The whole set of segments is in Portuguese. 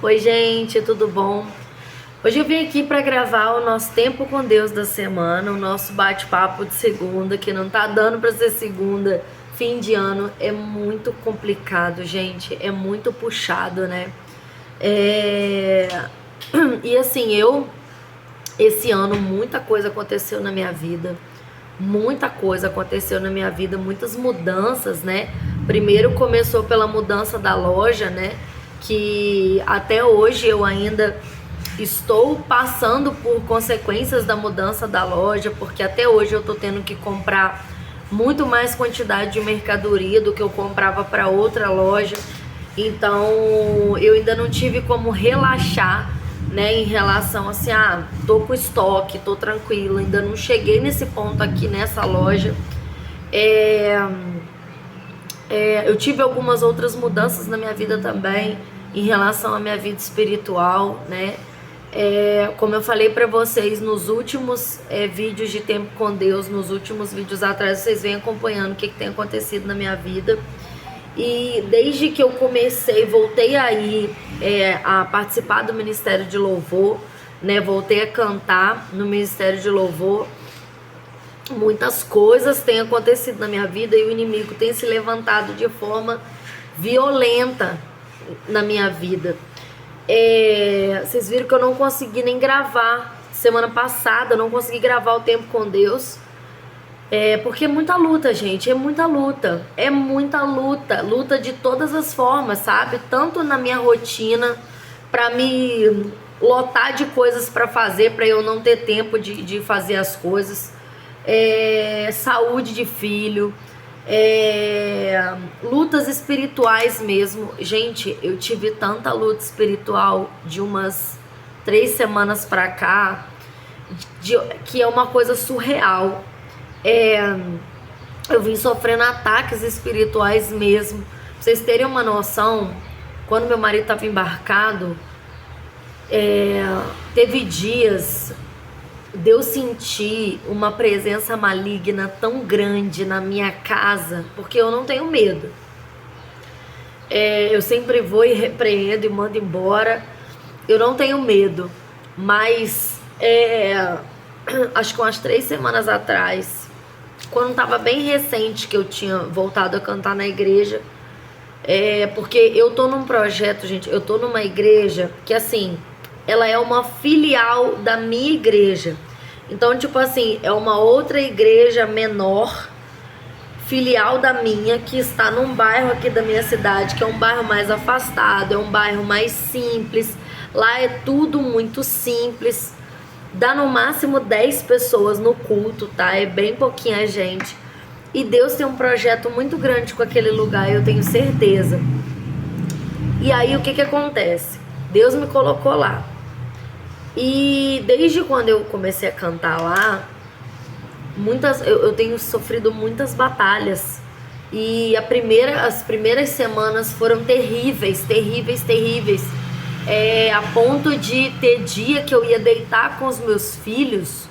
Oi, gente, tudo bom? Hoje eu vim aqui para gravar o nosso Tempo com Deus da semana, o nosso bate-papo de segunda, que não tá dando para ser segunda, fim de ano. É muito complicado, gente, é muito puxado, né? É... E assim, esse ano, muita coisa aconteceu na minha vida. Muita coisa aconteceu na minha vida, muitas mudanças, né? Primeiro começou pela mudança da loja, né? Que até hoje eu ainda estou passando por consequências da mudança da loja, porque até hoje eu tô tendo que comprar muito mais quantidade de mercadoria do que eu comprava para outra loja. Então, eu ainda não tive como relaxar, né, em relação assim, tô com estoque, tô tranquila, ainda não cheguei nesse ponto aqui nessa loja. É, eu tive algumas outras mudanças na minha vida também, em relação à minha vida espiritual, né? Como eu falei para vocês nos últimos vídeos de Tempo com Deus, nos últimos vídeos atrás, vocês vêm acompanhando o que tem acontecido na minha vida. E desde que eu comecei, voltei aí a participar do Ministério de Louvor, né? Voltei a cantar no Ministério de Louvor. Muitas coisas têm acontecido na minha vida e o inimigo tem se levantado de forma violenta na minha vida. Vocês viram que eu não consegui nem gravar semana passada, eu não consegui gravar o Tempo com Deus. Porque é muita luta, gente, é muita luta, luta de todas as formas, sabe? Tanto na minha rotina, pra me lotar de coisas pra fazer, pra eu não ter tempo de fazer as coisas, saúde de filho, lutas espirituais mesmo. Gente, eu tive tanta luta espiritual de umas 3 semanas pra cá, que é uma coisa surreal. Eu vim sofrendo ataques espirituais mesmo. Pra vocês terem uma noção, quando meu marido estava embarcado, teve dias de eu sentir uma presença maligna tão grande na minha casa, porque eu não tenho medo. Eu sempre vou e repreendo e mando embora. Eu não tenho medo, mas acho que umas 3 semanas atrás, quando tava bem recente que eu tinha voltado a cantar na igreja, porque eu tô num projeto, gente, eu tô numa igreja que assim, ela é uma filial da minha igreja. Então, tipo assim, é uma outra igreja menor, filial da minha, que está num bairro aqui da minha cidade, que é um bairro mais afastado, é um bairro mais simples. Lá é tudo muito simples. Dá no máximo 10 pessoas no culto, tá? É bem pouquinha gente. E Deus tem um projeto muito grande com aquele lugar, eu tenho certeza. E aí o que acontece? Deus me colocou lá. E desde quando eu comecei a cantar lá, eu tenho sofrido muitas batalhas. E as primeiras semanas foram terríveis, terríveis, terríveis. A ponto de ter dia que eu ia deitar com os meus filhos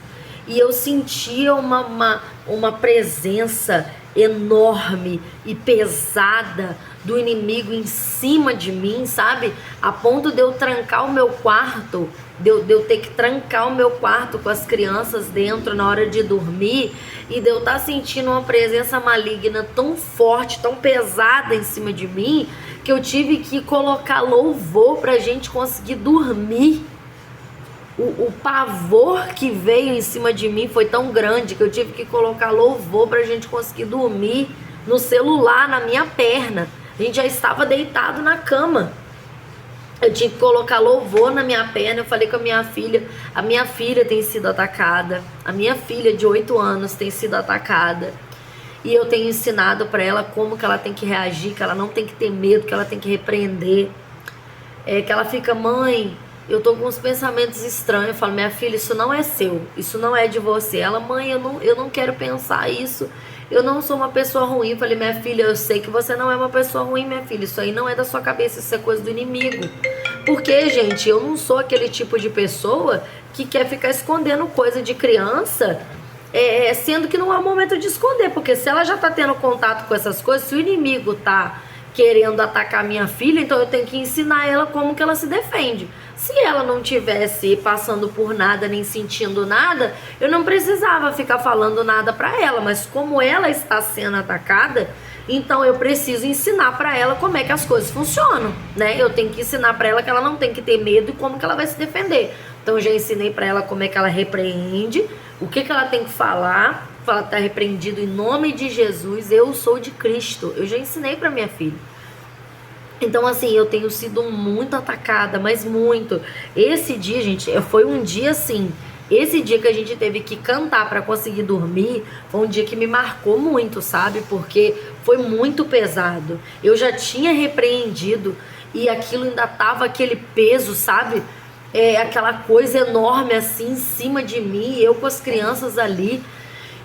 e eu sentia uma presença enorme e pesada do inimigo em cima de mim, sabe? A ponto de eu trancar o meu quarto, de eu ter que trancar o meu quarto com as crianças dentro na hora de dormir, e de eu estar sentindo uma presença maligna tão forte, tão pesada em cima de mim, que eu tive que colocar louvor pra gente conseguir dormir. O pavor que veio em cima de mim foi tão grande que eu tive que colocar louvor pra gente conseguir dormir no celular, na minha perna. A gente já estava deitado na cama. Eu tinha que colocar louvor na minha perna. Eu falei com a minha filha tem sido atacada. A minha filha de 8 anos tem sido atacada. E eu tenho ensinado pra ela como que ela tem que reagir, que ela não tem que ter medo, que ela tem que repreender. Que ela fica, mãe, eu tô com uns pensamentos estranhos. Eu falo, minha filha, isso não é seu, isso não é de você. Ela, mãe, eu não quero pensar isso. Eu não sou uma pessoa ruim. Eu falei, minha filha, eu sei que você não é uma pessoa ruim, minha filha. Isso aí não é da sua cabeça, isso é coisa do inimigo. Porque, gente, eu não sou aquele tipo de pessoa que quer ficar escondendo coisa de criança, sendo que não é o momento de esconder. Porque se ela já tá tendo contato com essas coisas, se o inimigo tá querendo atacar minha filha, então eu tenho que ensinar ela como que ela se defende. Se ela não tivesse passando por nada, nem sentindo nada, eu não precisava ficar falando nada para ela, mas como ela está sendo atacada, então eu preciso ensinar para ela como é que as coisas funcionam, né? Eu tenho que ensinar para ela que ela não tem que ter medo e como que ela vai se defender. Então eu já ensinei para ela como é que ela repreende, o que que ela tem que falar. Fala, tá repreendido em nome de Jesus, eu sou de Cristo. Eu já ensinei para minha filha. Então, assim, eu tenho sido muito atacada, mas muito. Esse dia, gente, foi um dia assim. Esse dia que a gente teve que cantar para conseguir dormir, foi um dia que me marcou muito, sabe? Porque foi muito pesado. Eu já tinha repreendido e aquilo ainda tava aquele peso, sabe? Aquela coisa enorme assim em cima de mim, eu com as crianças ali.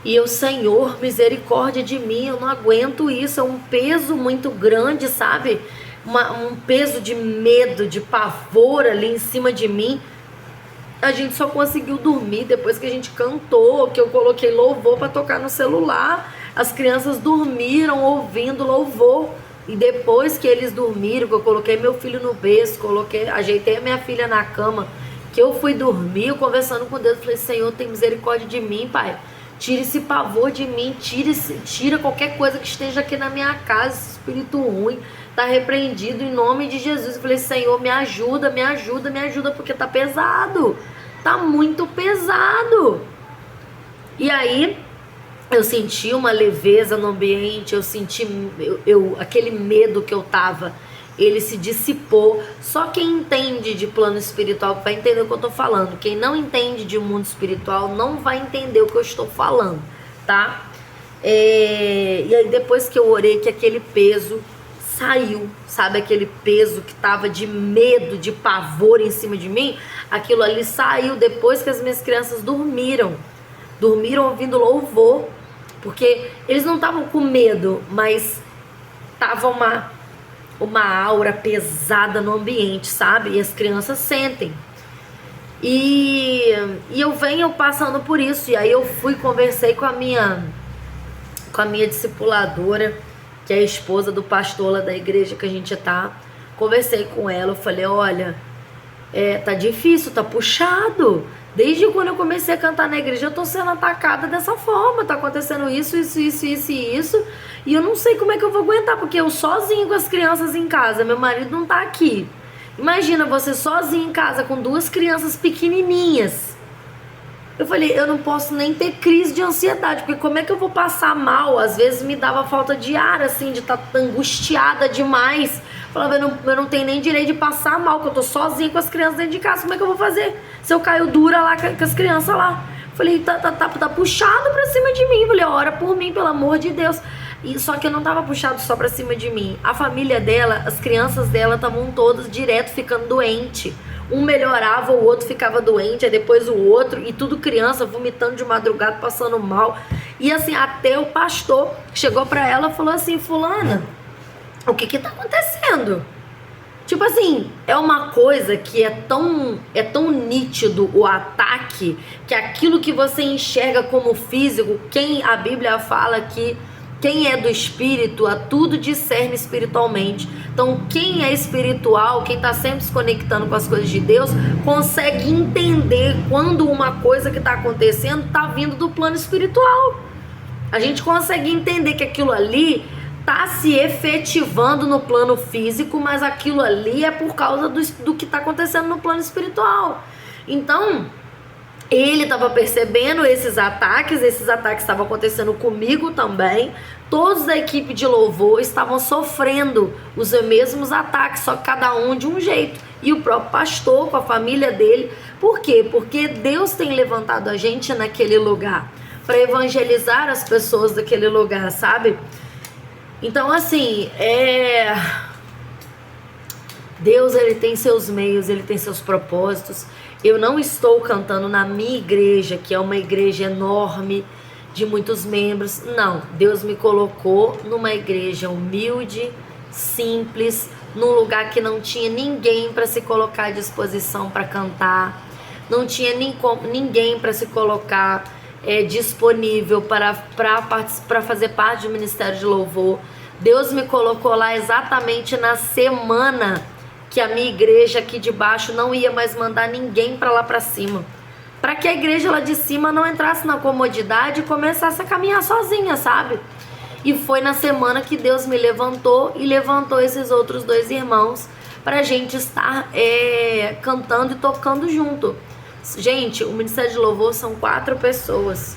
E eu, Senhor, misericórdia de mim, eu não aguento isso. É um peso muito grande, sabe? Um peso de medo, de pavor ali em cima de mim. A gente só conseguiu dormir depois que a gente cantou, que eu coloquei louvor para tocar no celular. As crianças dormiram ouvindo louvor. E depois que eles dormiram, que eu coloquei meu filho no berço, ajeitei a minha filha na cama, que eu fui dormir, eu conversando com Deus, falei, Senhor, tem misericórdia de mim, Pai. Tira esse pavor de mim, tira qualquer coisa que esteja aqui na minha casa, esse espírito ruim, tá repreendido em nome de Jesus. Eu falei, Senhor, me ajuda, me ajuda, me ajuda, porque tá pesado, tá muito pesado. E aí, eu senti uma leveza no ambiente, eu senti aquele medo que eu tava, ele se dissipou. Só quem entende de plano espiritual vai entender o que eu tô falando. Quem não entende de mundo espiritual não vai entender o que eu estou falando, tá? E aí depois que eu orei, que aquele peso saiu, sabe? Aquele peso que tava de medo, de pavor em cima de mim, aquilo ali saiu depois que as minhas crianças dormiram ouvindo louvor, porque eles não estavam com medo, mas tava uma aura pesada no ambiente, sabe? E as crianças sentem. E eu venho passando por isso. E aí eu conversei com a minha discipuladora, que é a esposa do pastor lá da igreja que a gente tá. Conversei com ela, eu falei, olha, tá difícil, tá puxado. Desde quando eu comecei a cantar na igreja, eu tô sendo atacada dessa forma. Tá acontecendo isso. E eu não sei como é que eu vou aguentar, porque eu sozinho com as crianças em casa, meu marido não tá aqui. Imagina você sozinho em casa com 2 crianças pequenininhas. Eu falei, eu não posso nem ter crise de ansiedade, porque como é que eu vou passar mal? Às vezes me dava falta de ar, assim, de estar angustiada demais. Falava, eu não tenho nem direito de passar mal, que eu tô sozinha com as crianças dentro de casa. Como é que eu vou fazer? Se eu caio dura lá com as crianças lá. Falei, tá puxado pra cima de mim. Falei, ora por mim, pelo amor de Deus. E só que eu não tava puxado só pra cima de mim. A família dela, as crianças dela estavam todas direto ficando doente. Um melhorava, o outro ficava doente, aí depois o outro, e tudo criança vomitando de madrugada, passando mal. E assim, até o pastor chegou pra ela e falou assim, fulana, o que tá acontecendo? Tipo assim, é uma coisa que é tão nítido o ataque, que aquilo que você enxerga como físico, a Bíblia fala que quem é do espírito, a tudo discerne espiritualmente. Então, quem é espiritual, quem está sempre se conectando com as coisas de Deus, consegue entender quando uma coisa que está acontecendo está vindo do plano espiritual. A gente consegue entender que aquilo ali está se efetivando no plano físico, mas aquilo ali é por causa do que está acontecendo no plano espiritual. Então, ele estava percebendo esses ataques estavam acontecendo comigo também. Todos da equipe de louvor estavam sofrendo os mesmos ataques, só que cada um de um jeito. E o próprio pastor com a família dele. Por quê? Porque Deus tem levantado a gente naquele lugar para evangelizar as pessoas daquele lugar, sabe? Então, assim, Deus, ele tem seus meios, ele tem seus propósitos. Eu não estou cantando na minha igreja, que é uma igreja enorme, de muitos membros. Não, Deus me colocou numa igreja humilde, simples, num lugar que não tinha ninguém para se colocar à disposição para cantar. Não tinha ninguém para se colocar disponível para fazer parte do ministério de louvor. Deus me colocou lá exatamente na semana que a minha igreja aqui de baixo não ia mais mandar ninguém para lá para cima, para que a igreja lá de cima não entrasse na comodidade e começasse a caminhar sozinha, sabe? E foi na semana que Deus me levantou e levantou esses outros 2 irmãos para a gente estar cantando e tocando junto. Gente, o Ministério de Louvor são 4 pessoas.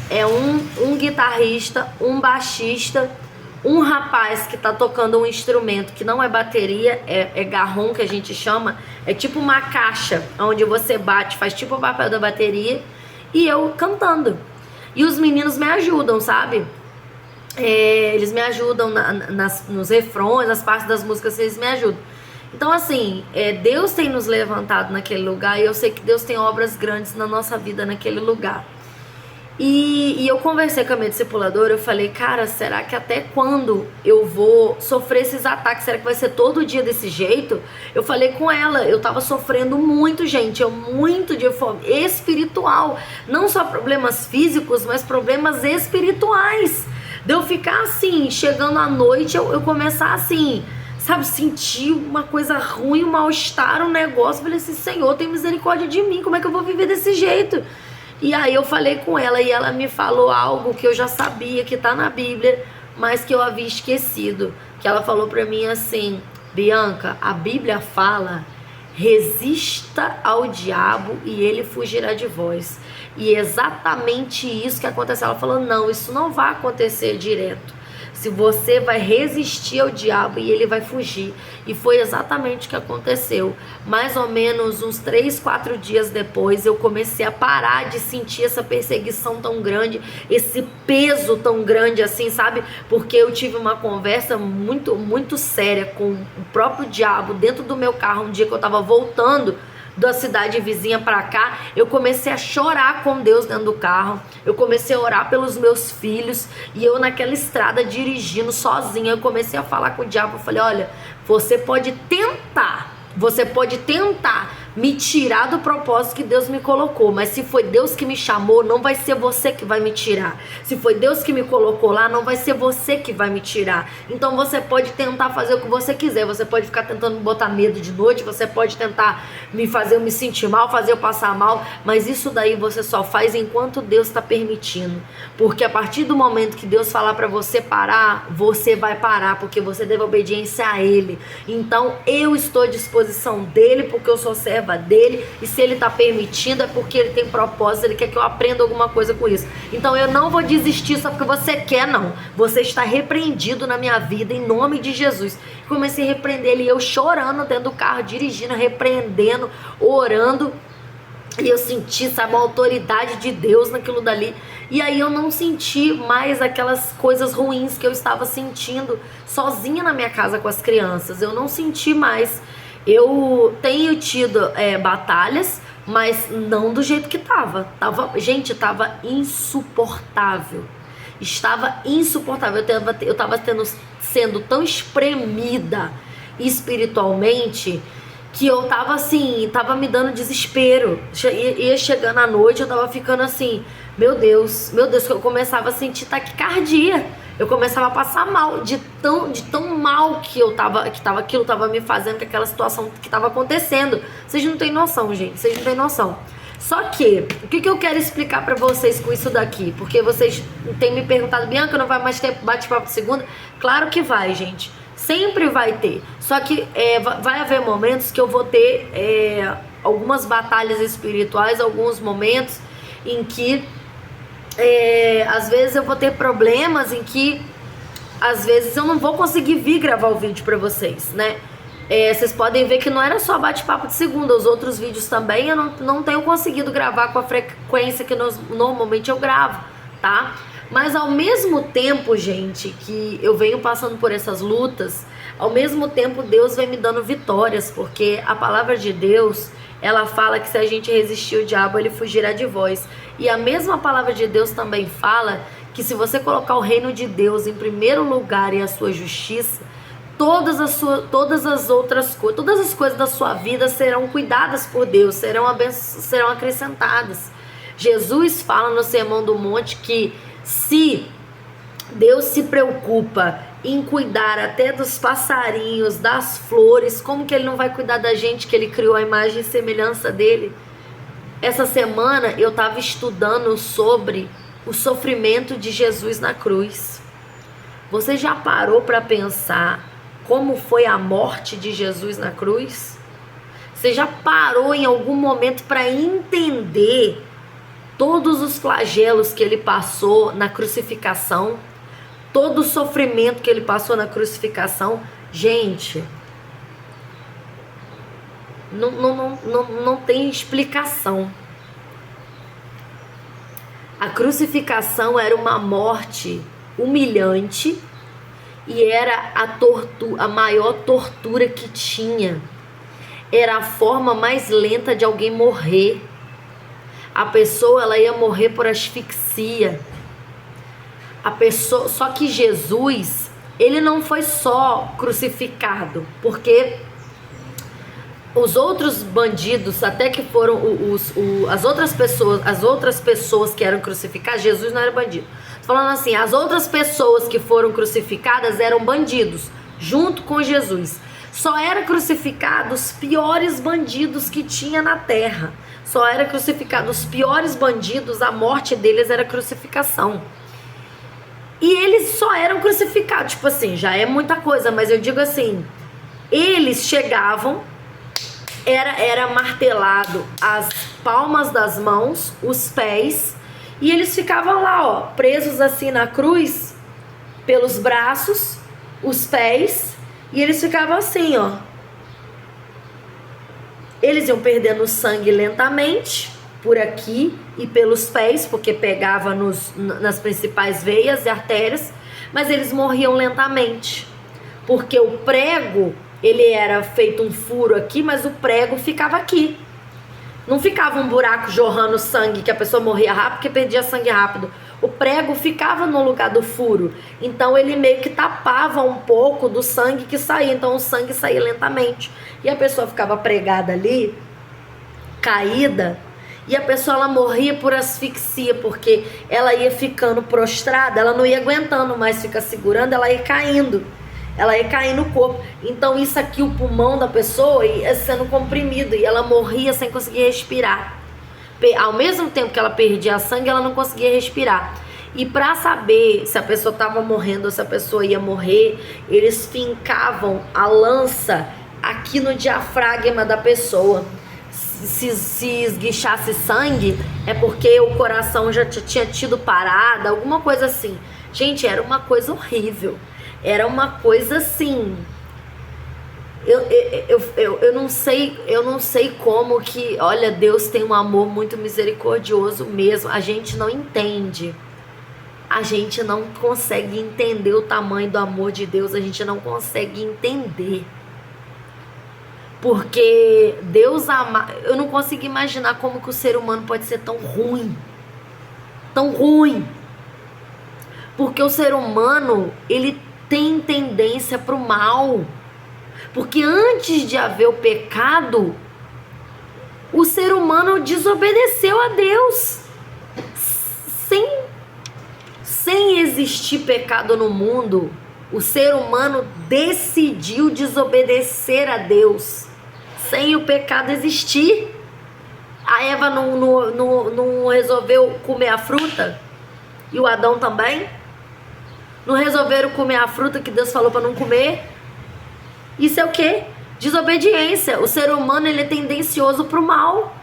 É um guitarrista, um baixista, um rapaz que tá tocando um instrumento que não é bateria, é garrom que a gente chama, é tipo uma caixa onde você bate, faz tipo o papel da bateria, e eu cantando. E os meninos me ajudam, sabe? Eles me ajudam nos refrões, nas partes das músicas, eles me ajudam. Então assim, Deus tem nos levantado naquele lugar, e eu sei que Deus tem obras grandes na nossa vida naquele lugar. E eu conversei com a minha discipuladora, eu falei, cara, será que até quando eu vou sofrer esses ataques? Será que vai ser todo dia desse jeito? Eu falei com ela, eu tava sofrendo muito, gente, muito de fome espiritual. Não só problemas físicos, mas problemas espirituais. De eu ficar assim, chegando à noite, eu começar assim, sabe, sentir uma coisa ruim, um mal-estar, um negócio. Eu falei assim, Senhor, tem misericórdia de mim, como é que eu vou viver desse jeito? E aí eu falei com ela e ela me falou algo que eu já sabia que tá na Bíblia, mas que eu havia esquecido. Que ela falou pra mim assim, Bianca, a Bíblia fala, resista ao diabo e ele fugirá de vós. E é exatamente isso que aconteceu. Ela falou, não, isso não vai acontecer direto. Se você vai resistir ao diabo e ele vai fugir. E foi exatamente o que aconteceu. Mais ou menos uns 3, 4 dias depois, eu comecei a parar de sentir essa perseguição tão grande, esse peso tão grande assim, sabe? Porque eu tive uma conversa muito, muito séria com o próprio diabo dentro do meu carro, um dia que eu tava voltando da cidade vizinha pra cá. Eu comecei a chorar com Deus dentro do carro, eu comecei a orar pelos meus filhos, e eu naquela estrada dirigindo sozinha, eu comecei a falar com o diabo. Eu falei, olha, você pode tentar me tirar do propósito que Deus me colocou, mas se foi Deus que me chamou, não vai ser você que vai me tirar. Se foi Deus que me colocou lá, não vai ser você que vai me tirar. Então você pode tentar fazer o que você quiser, você pode ficar tentando me botar medo de noite, você pode tentar me fazer eu me sentir mal, fazer eu passar mal, mas isso daí você só faz enquanto Deus está permitindo. Porque a partir do momento que Deus falar para você parar, você vai parar, porque você deve obediência a Ele. Então eu estou à disposição dele, porque eu sou serva dele, e se ele tá permitindo é porque ele tem propósito, ele quer que eu aprenda alguma coisa com isso. Então eu não vou desistir só porque você quer, não. Você está repreendido na minha vida em nome de Jesus. Comecei a repreender ele, eu chorando dentro do carro, dirigindo, repreendendo, orando, e eu senti, sabe, a autoridade de Deus naquilo dali. E aí eu não senti mais aquelas coisas ruins que eu estava sentindo sozinha na minha casa com as crianças. Eu não senti mais. Eu tenho tido batalhas, mas não do jeito que gente, tava insuportável. Estava insuportável. Eu tava sendo tão espremida espiritualmente que eu tava assim, tava me dando desespero. Ia chegando à noite, eu tava ficando assim, meu Deus, que eu começava a sentir taquicardia. Eu começava a passar mal, de tão mal que aquilo tava me fazendo, que aquela situação que tava acontecendo. Vocês não têm noção, gente, vocês não têm noção. Só que, o que eu quero explicar pra vocês com isso daqui? Porque vocês têm me perguntado, Bianca, não vai mais ter bate-papo de segunda? Claro que vai, gente. Sempre vai ter. Só que vai haver momentos que eu vou ter algumas batalhas espirituais, alguns momentos em que às vezes eu vou ter problemas, em que às vezes eu não vou conseguir vir gravar o vídeo pra vocês, né? Vocês podem ver que não era só bate-papo de segunda, os outros vídeos também eu não tenho conseguido gravar com a frequência que normalmente eu gravo, tá? Mas ao mesmo tempo, gente, que eu venho passando por essas lutas, ao mesmo tempo Deus vem me dando vitórias, porque a palavra de Deus, ela fala que se a gente resistir ao diabo, ele fugirá de vós. E a mesma palavra de Deus também fala que se você colocar o reino de Deus em primeiro lugar e a sua justiça, todas as outras coisas, todas as coisas da sua vida serão cuidadas por Deus, serão acrescentadas. Jesus fala no Sermão do Monte que se Deus se preocupa em cuidar até dos passarinhos, das flores, como que ele não vai cuidar da gente, que ele criou a imagem e semelhança dele? Essa semana eu estava estudando sobre o sofrimento de Jesus na cruz. Você já parou para pensar como foi a morte de Jesus na cruz? Você já parou em algum momento para entender todos os flagelos que ele passou na crucificação? Todo o sofrimento que ele passou na crucificação? Gente, não tem explicação. A crucificação era uma morte humilhante e era a maior tortura que tinha. Era a forma mais lenta de alguém morrer. A pessoa, ela ia morrer por asfixia. Só que Jesus, ele não foi só crucificado, porque os outros bandidos, até que foram as outras pessoas que eram crucificadas, Jesus não era bandido. Tô falando assim, as outras pessoas que foram crucificadas eram bandidos, junto com Jesus. Só era crucificado os piores bandidos que tinha na terra. Só era crucificado os piores bandidos, a morte deles era crucificação. E eles só eram crucificados, tipo assim, já é muita coisa, mas eu digo assim, eles chegavam, era martelado as palmas das mãos, os pés, e eles ficavam lá, ó, presos assim na cruz, pelos braços, os pés, e eles ficavam assim, ó. Eles iam perdendo sangue lentamente, por aqui e pelos pés, porque pegava nas principais veias e artérias, mas eles morriam lentamente, porque o prego, ele era feito um furo aqui, mas o prego ficava aqui. Não ficava um buraco jorrando sangue, que a pessoa morria rápido, porque perdia sangue rápido. O prego ficava no lugar do furo. Então ele meio que tapava um pouco do sangue que saía. Então o sangue saía lentamente. E a pessoa ficava pregada ali, caída. E a pessoa, ela morria por asfixia, porque ela ia ficando prostrada, ela não ia aguentando mais ficar segurando, ela ia caindo. Ela ia cair no corpo. Então isso aqui, o pulmão da pessoa ia sendo comprimido e ela morria sem conseguir respirar. Ao mesmo tempo que ela perdia sangue, ela não conseguia respirar. E para saber se a pessoa estava morrendo ou se a pessoa ia morrer, eles fincavam a lança aqui no diafragma da pessoa. Se esguichasse sangue, é porque o coração já tinha tido parada, alguma coisa assim. Gente, era uma coisa horrível. Era uma coisa assim. Eu não sei como que, olha, Deus tem um amor muito misericordioso mesmo. A gente não entende. A gente não consegue entender o tamanho do amor de Deus. A gente não consegue entender. Porque Deus ama. Eu não consigo imaginar como que o ser humano pode ser tão ruim. Tão ruim. Porque o ser humano, ele tem tendência para o mal. Porque antes de haver o pecado, o ser humano desobedeceu a Deus. Sem existir pecado no mundo, o ser humano decidiu desobedecer a Deus. Sem o pecado existir. A Eva não resolveu comer a fruta? E o Adão também? Não resolveram comer a fruta que Deus falou para não comer? Isso é o quê? Desobediência. O ser humano, ele é tendencioso para o mal.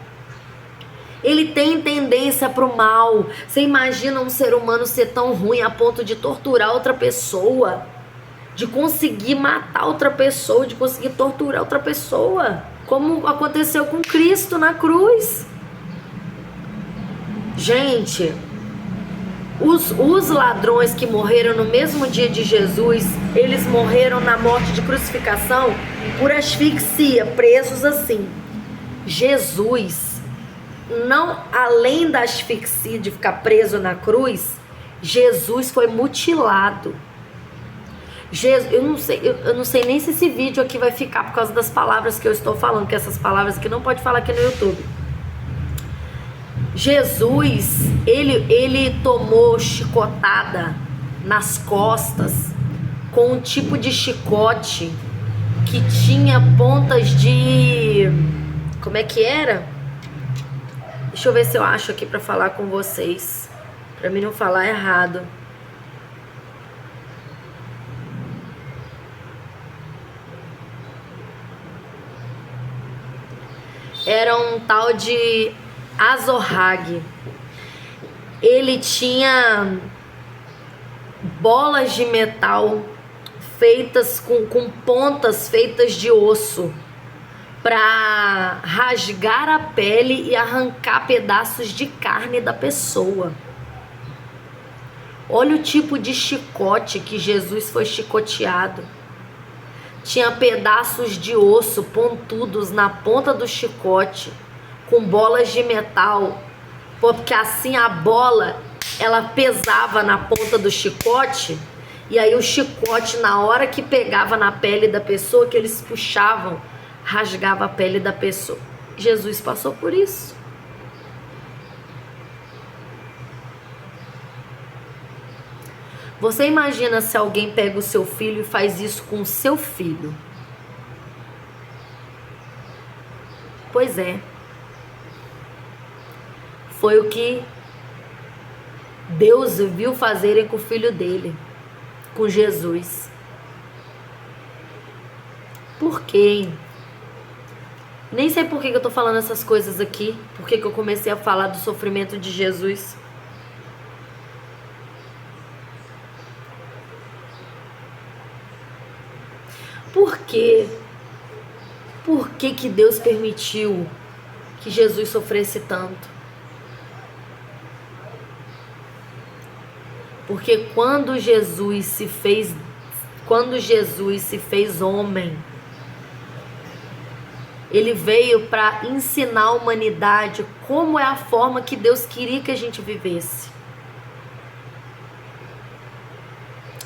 Ele tem tendência para o mal. Você imagina um ser humano ser tão ruim a ponto de torturar outra pessoa, de conseguir matar outra pessoa, de conseguir torturar outra pessoa, como aconteceu com Cristo na cruz. Gente, os ladrões que morreram no mesmo dia de Jesus, eles morreram na morte de crucificação por asfixia, presos assim. Jesus, não, além da asfixia de ficar preso na cruz, Jesus foi mutilado. Eu não sei nem se esse vídeo aqui vai ficar por causa das palavras que eu estou falando, que essas palavras que não pode falar aqui no YouTube. Jesus, ele tomou chicotada nas costas, com um tipo de chicote que tinha pontas de... Como é que era? Deixa eu ver se eu acho aqui pra falar com vocês, pra mim não falar errado. Era um tal de Azorrague. Ele tinha bolas de metal feitas com pontas feitas de osso para rasgar a pele e arrancar pedaços de carne da pessoa. Olha o tipo de chicote que Jesus foi chicoteado. Tinha pedaços de osso pontudos na ponta do chicote, com bolas de metal, porque assim a bola, ela pesava na ponta do chicote, e aí o chicote, na hora que pegava na pele da pessoa, que eles puxavam, rasgava a pele da pessoa. Jesus passou por isso. Você imagina se alguém pega o seu filho e faz isso com o seu filho? Pois é. Foi o que Deus viu fazerem com o filho dele, com Jesus. Por quê? Nem sei por que eu tô falando essas coisas aqui. Por que eu comecei a falar do sofrimento de Jesus. Por quê? Por que Deus permitiu que Jesus sofresse tanto? Porque quando Jesus se fez homem, ele veio para ensinar a humanidade como é a forma que Deus queria que a gente vivesse.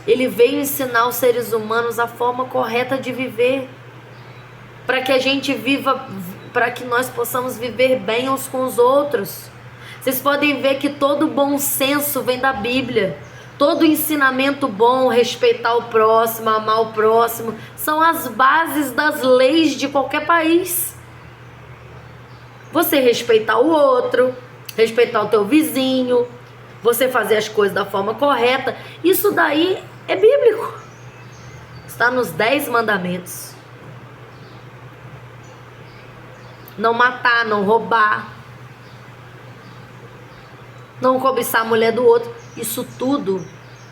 Ele veio ensinar os seres humanos a forma correta de viver, para que a gente viva, para que nós possamos viver bem uns com os outros. Vocês podem ver que todo bom senso vem da Bíblia. Todo ensinamento bom, respeitar o próximo, amar o próximo, são as bases das leis de qualquer país. Você respeitar o outro, respeitar o teu vizinho, você fazer as coisas da forma correta, isso daí é bíblico. Está nos 10 mandamentos. Não matar, não roubar, não cobiçar a mulher do outro. Isso tudo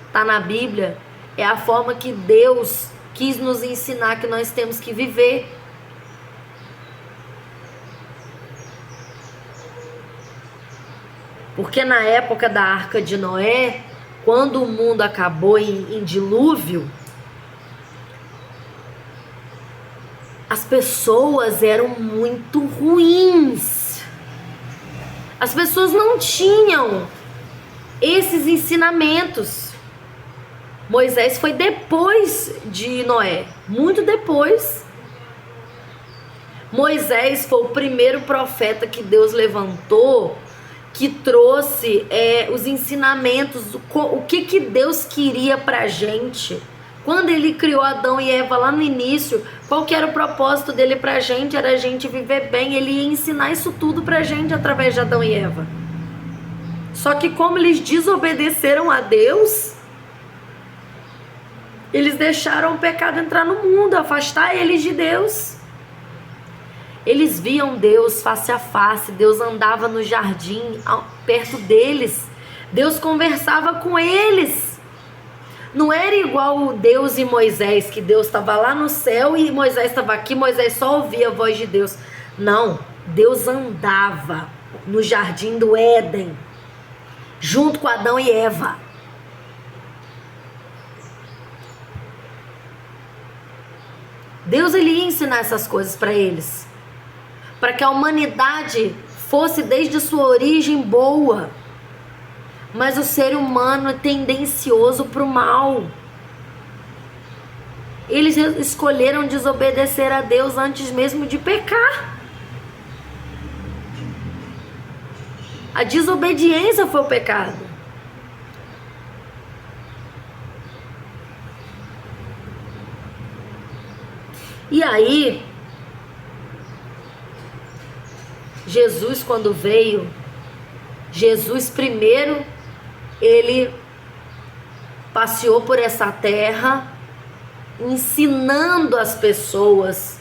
está na Bíblia. É a forma que Deus quis nos ensinar que nós temos que viver. Porque na época da Arca de Noé, quando o mundo acabou em dilúvio, as pessoas eram muito ruins. As pessoas não tinham esses ensinamentos. Moisés foi depois de Noé, muito depois. Moisés foi o primeiro profeta que Deus levantou, que trouxe os ensinamentos, o que Deus queria pra gente. Quando ele criou Adão e Eva lá no início, qual que era o propósito dele pra gente? Era a gente viver bem. Ele ia ensinar isso tudo pra gente através de Adão e Eva. Só que como eles desobedeceram a Deus, eles deixaram o pecado entrar no mundo, afastar eles de Deus. Eles viam Deus face a face, Deus andava no jardim perto deles, Deus conversava com eles. Não era igual Deus e Moisés, que Deus estava lá no céu e Moisés estava aqui, Moisés só ouvia a voz de Deus. Não, Deus andava no jardim do Éden, junto com Adão e Eva. Deus ele ia ensinar essas coisas para eles, para que a humanidade fosse desde sua origem boa. Mas o ser humano é tendencioso para o mal. Eles escolheram desobedecer a Deus antes mesmo de pecar. A desobediência foi o pecado. E aí, Jesus, quando veio, Jesus primeiro, ele passeou por essa terra, ensinando as pessoas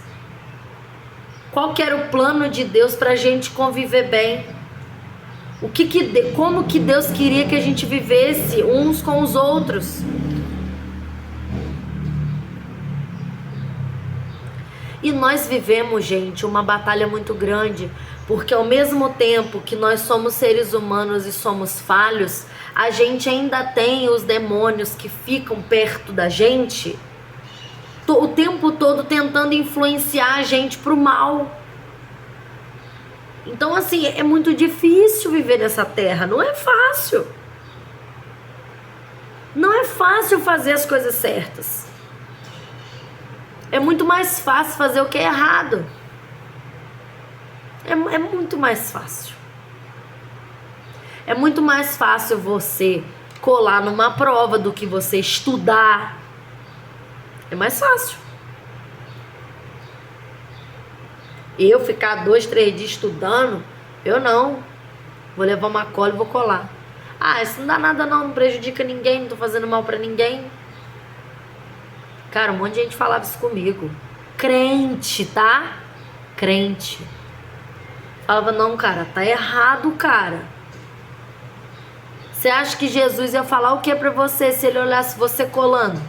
qual que era o plano de Deus para a gente conviver bem. Como que Deus queria que a gente vivesse uns com os outros. E nós vivemos, gente, uma batalha muito grande, porque ao mesmo tempo que nós somos seres humanos e somos falhos, a gente ainda tem os demônios que ficam perto da gente o tempo todo tentando influenciar a gente pro mal. Então, assim, é muito difícil viver nessa terra, não é fácil. Não é fácil fazer as coisas certas. É muito mais fácil fazer o que é errado. É muito mais fácil. É muito mais fácil você colar numa prova do que você estudar. É mais fácil. Eu ficar 2, 3 dias estudando, eu não. Vou levar uma cola e vou colar. Ah, isso não dá nada não prejudica ninguém, não tô fazendo mal pra ninguém. Cara, um monte de gente falava isso comigo. Crente, tá? Crente. Falava, não, cara, tá errado, cara. Você acha que Jesus ia falar o que pra você se ele olhasse você colando?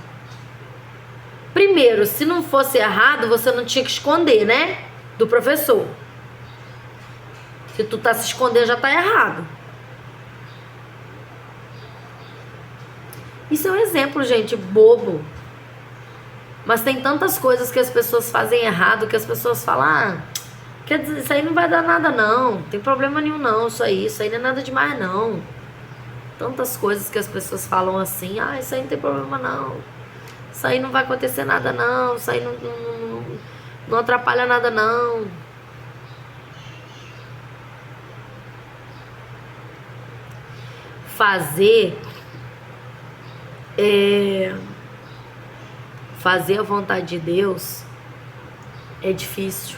Primeiro, se não fosse errado, você não tinha que esconder, né? Do professor. Se tu tá se escondendo, já tá errado. Isso é um exemplo, gente, bobo. Mas tem tantas coisas que as pessoas fazem errado, que as pessoas falam, ah, quer dizer, isso aí não vai dar nada não, não tem problema nenhum não, isso aí não é nada demais não. Tantas coisas que as pessoas falam assim, ah, isso aí não tem problema não, isso aí não vai acontecer nada não, isso aí não atrapalha nada não. Fazer a vontade de Deus é difícil,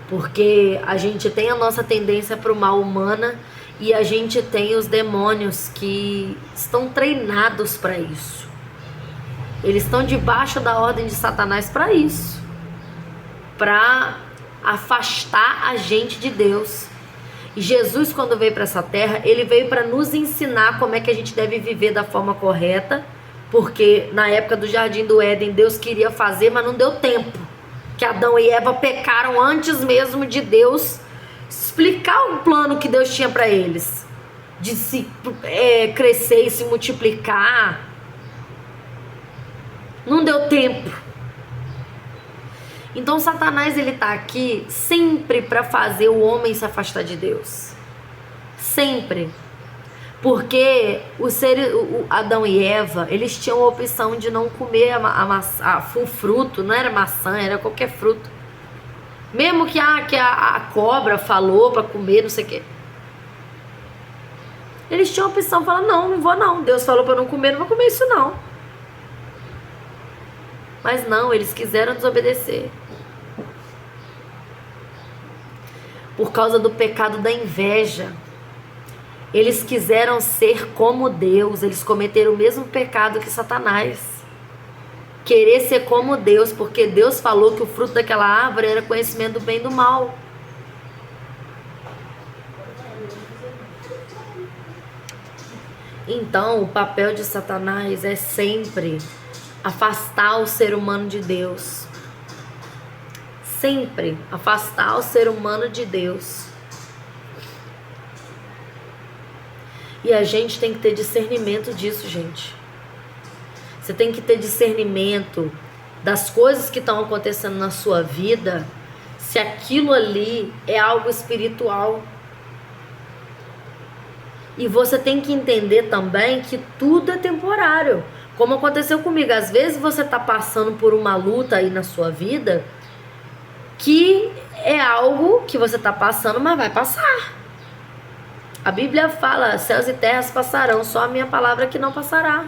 porque a gente tem a nossa tendência para o mal humana e a gente tem os demônios que estão treinados para isso. Eles estão debaixo da ordem de Satanás para isso, para afastar a gente de Deus. E Jesus, quando veio para essa terra, ele veio para nos ensinar como é que a gente deve viver da forma correta. Porque na época do Jardim do Éden, Deus queria fazer, mas não deu tempo. Que Adão e Eva pecaram antes mesmo de Deus explicar o plano que Deus tinha para eles. De se crescer e se multiplicar. Não deu tempo. Então Satanás, ele tá aqui sempre para fazer o homem se afastar de Deus. Sempre. Porque o Adão e Eva, eles tinham a opção de não comer o fruto, não era maçã, era qualquer fruto. Mesmo que a cobra falou para comer, não sei o quê. Eles tinham a opção de falar, não vou não. Deus falou para não comer, não vou comer isso não. Mas não, eles quiseram desobedecer. Por causa do pecado da inveja. Eles quiseram ser como Deus, eles cometeram o mesmo pecado que Satanás. Querer ser como Deus, porque Deus falou que o fruto daquela árvore era conhecimento do bem e do mal. Então, o papel de Satanás é sempre afastar o ser humano de Deus. Sempre afastar o ser humano de Deus. E a gente tem que ter discernimento disso, gente. Você tem que ter discernimento das coisas que estão acontecendo na sua vida, se aquilo ali é algo espiritual. E você tem que entender também que tudo é temporário. Como aconteceu comigo, às vezes você está passando por uma luta aí na sua vida, que é algo que você está passando, mas vai passar. A Bíblia fala, céus e terras passarão, só a minha palavra que não passará.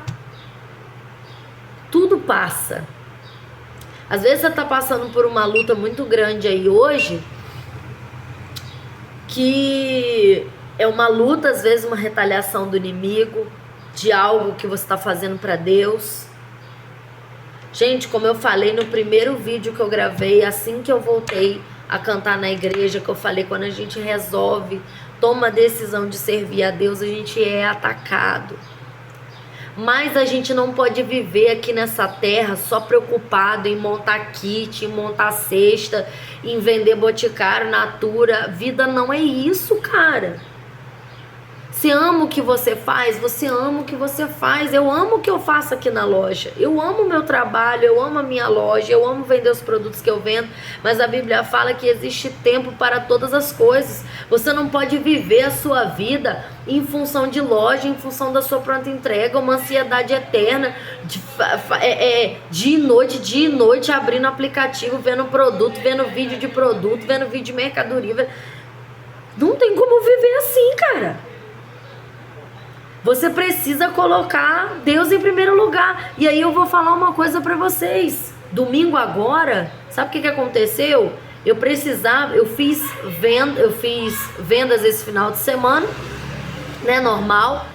Tudo passa. Às vezes você tá passando por uma luta muito grande aí hoje, que é uma luta, às vezes uma retaliação do inimigo, de algo que você tá fazendo para Deus. Gente, como eu falei no primeiro vídeo que eu gravei, assim que eu voltei a cantar na igreja, que eu falei, quando a gente resolve, toma a decisão de servir a Deus, a gente é atacado. Mas a gente não pode viver aqui nessa terra só preocupado em montar kit, em montar cesta, em vender boticário, natura. Vida não é isso, cara. Você ama o que você faz? Você ama o que você faz. Eu amo o que eu faço aqui na loja. Eu amo o meu trabalho, eu amo a minha loja, eu amo vender os produtos que eu vendo. Mas a Bíblia fala que existe tempo para todas as coisas. Você não pode viver a sua vida em função de loja, em função da sua pronta entrega, uma ansiedade eterna, dia e noite, abrindo aplicativo, vendo produto, vendo vídeo de produto, vendo vídeo de mercadoria. Não tem como viver assim, cara. Você precisa colocar Deus em primeiro lugar. E aí eu vou falar uma coisa pra vocês. Domingo agora, sabe o que aconteceu? Eu fiz vendas esse final de semana, né, normal.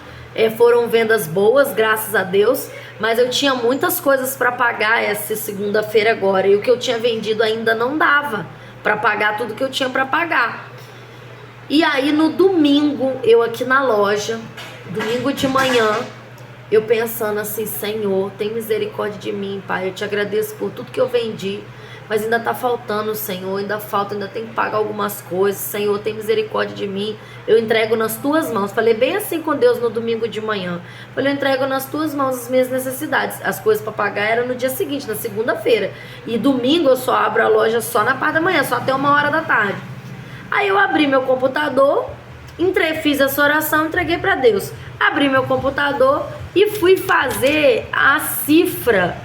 Foram vendas boas, graças a Deus. Mas eu tinha muitas coisas pra pagar essa segunda-feira agora. E o que eu tinha vendido ainda não dava pra pagar tudo que eu tinha pra pagar. E aí no domingo, eu aqui na loja, domingo de manhã, eu pensando assim, Senhor, tem misericórdia de mim, Pai, eu te agradeço por tudo que eu vendi, mas ainda tá faltando, Senhor, ainda tem que pagar algumas coisas, Senhor, tem misericórdia de mim, eu entrego nas tuas mãos. Falei bem assim com Deus no domingo de manhã, falei, eu entrego nas tuas mãos as minhas necessidades. As coisas para pagar eram no dia seguinte, na segunda-feira, e domingo eu só abro a loja só na parte da manhã, só até 1h da tarde. Aí eu abri meu computador, fiz essa oração, entreguei para Deus. Abri meu computador e fui fazer a cifra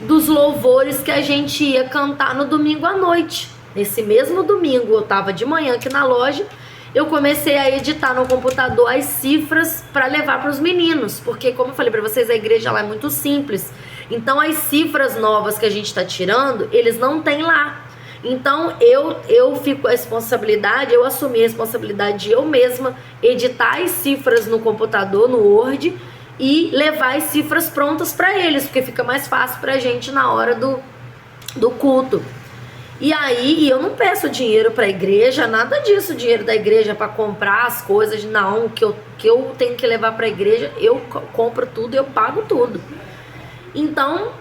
dos louvores que a gente ia cantar no domingo à noite. Nesse mesmo domingo, eu estava de manhã aqui na loja, eu comecei a editar no computador as cifras para levar para os meninos. Porque, como eu falei para vocês, a igreja lá é muito simples. Então, as cifras novas que a gente está tirando, eles não têm lá. Então eu fico com a responsabilidade, eu assumi a responsabilidade de eu mesma editar as cifras no computador, no Word, e levar as cifras prontas para eles, porque fica mais fácil pra gente na hora do culto. E aí eu não peço dinheiro pra igreja, nada disso, dinheiro da igreja para comprar as coisas, não, que eu tenho que levar pra igreja, eu compro tudo, eu pago tudo. Então,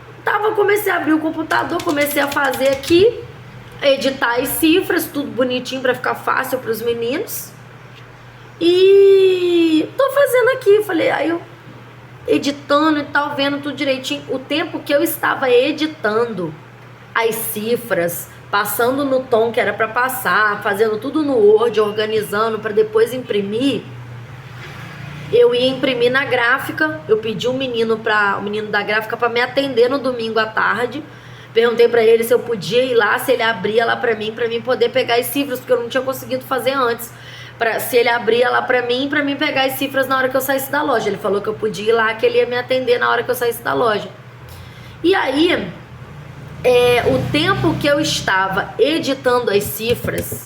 comecei a abrir o computador, comecei a fazer aqui, editar as cifras, tudo bonitinho para ficar fácil para os meninos. E tô fazendo aqui, falei, aí eu editando e tal, vendo tudo direitinho. O tempo que eu estava editando as cifras, passando no tom que era para passar, fazendo tudo no Word, organizando para depois imprimir, eu ia imprimir na gráfica. Eu pedi o menino da gráfica para me atender no domingo à tarde. Perguntei pra ele se eu podia ir lá, se ele abria lá pra mim poder pegar as cifras, porque eu não tinha conseguido fazer antes. Se ele abria lá pra mim pegar as cifras na hora que eu saísse da loja. Ele falou que eu podia ir lá, que ele ia me atender na hora que eu saísse da loja. E aí, o tempo que eu estava editando as cifras,